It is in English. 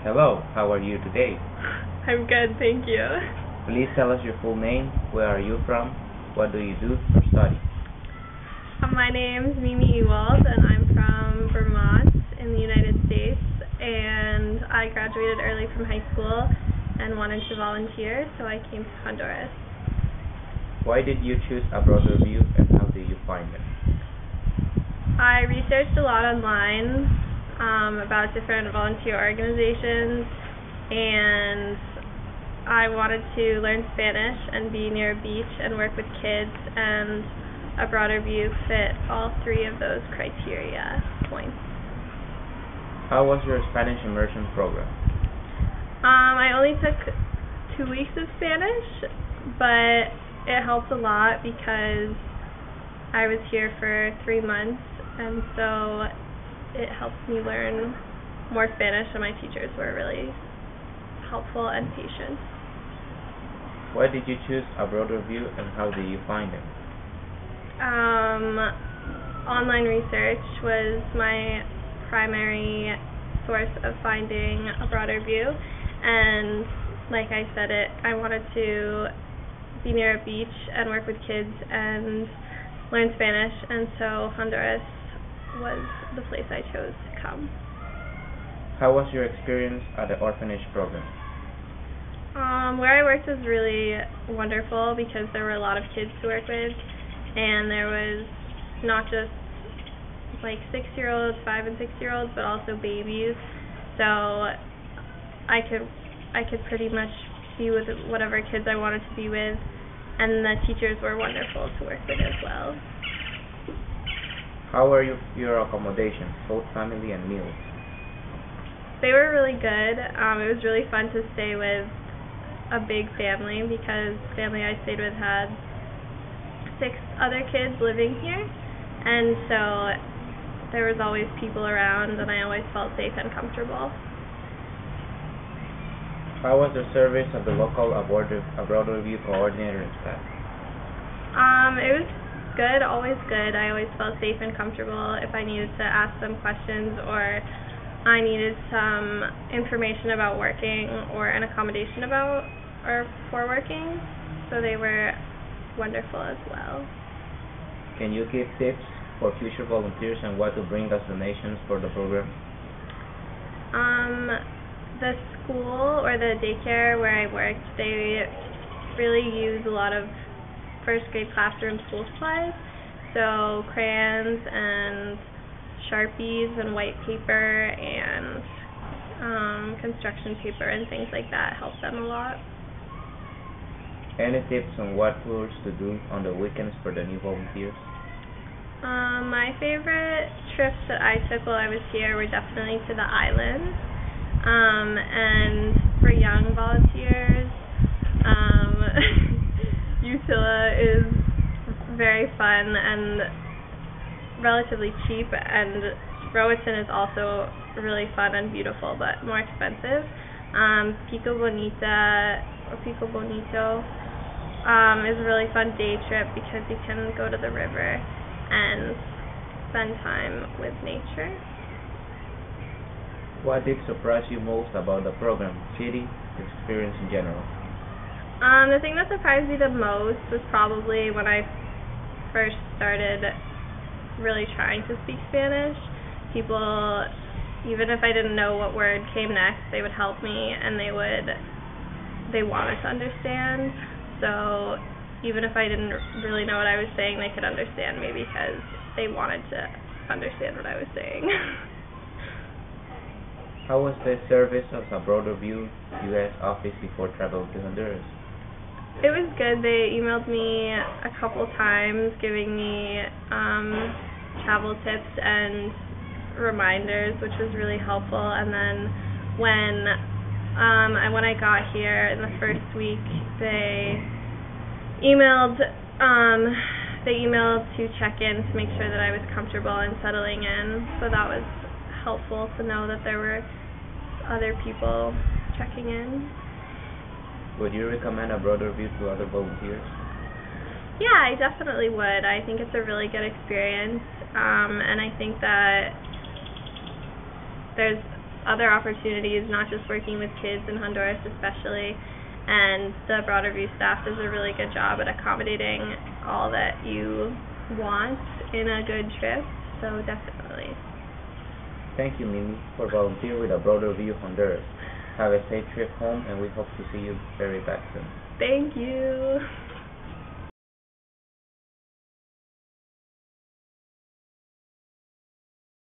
Hello, how are you today? I'm good, thank you. Please tell us your full name, where are you from, what do you do or study? My name's Mimi Ewald, and I'm from Vermont in the United States, and I graduated early from high school and wanted to volunteer, so I came to Honduras. Why did you choose a broader view and how did you find it? I researched a lot online about different volunteer organizations, and I wanted to learn Spanish and be near a beach and work with kids, and a broader view fit all three of those criteria points. How was your Spanish immersion program? I only took 2 weeks of Spanish, but it helped a lot because I was here for 3 months, and so it helped me learn more Spanish, and my teachers were really helpful and patient. Why did you choose a broader view and how did you find it? Online research was my primary source of finding a broader view, and like I said, I wanted to be near a beach and work with kids and learn Spanish, and so Honduras was the place I chose to come. How was your experience at the orphanage program? Where I worked was really wonderful because there were a lot of kids to work with, and there was not just like 6-year-olds, 5 and 6-year-olds, but also babies. So I could pretty much be with whatever kids I wanted to be with, and the teachers were wonderful to work with as well. How were your accommodations, both family and meals? They were really good. It was really fun to stay with a big family because the family I stayed with had 6 other kids living here, and so there was always people around, and I always felt safe and comfortable. How was the service of the local broader view coordinator and staff? It was good, always good. I always felt safe and comfortable if I needed to ask them questions or I needed some information about working or an accommodation for working, so they were wonderful as well. Can you give tips for future volunteers on what to bring as donations for the program? The school or the daycare where I worked, they really use a lot of first grade classroom school supplies, so crayons and Sharpies and white paper and construction paper and things like that help them a lot. Any tips on what tours to do on the weekends for the new volunteers? My favorite trips that I took while I was here were definitely to the islands, and for young volunteers, Utila is very fun and relatively cheap, and Roatan is also really fun and beautiful but more expensive. Pico Bonito is a really fun day trip because you can go to the river and spend time with nature. What did surprise you most about the program, city, experience in general? The thing that surprised me the most was probably when I first started really trying to speak Spanish. People, even if I didn't know what word came next, they would help me, and they wanted to understand. So even if I didn't really know what I was saying, they could understand me because they wanted to understand what I was saying. How was the service of a broader view U.S. office before travel to Honduras? It was good. They emailed me a couple times giving me travel tips and reminders, which was really helpful. And then when I got here in the first week, they emailed to check in to make sure that I was comfortable and settling in. So that was helpful to know that there were other people checking in. Would you recommend a broader view to other volunteers? Yeah, I definitely would. I think it's a really good experience, and I think that there's other opportunities, not just working with kids in Honduras especially, and the Broader View staff does a really good job at accommodating all that you want in a good trip, so definitely. Thank you, Mimi, for volunteering with a Broader View Honduras. Have a safe trip home, and we hope to see you very back soon. Thank you.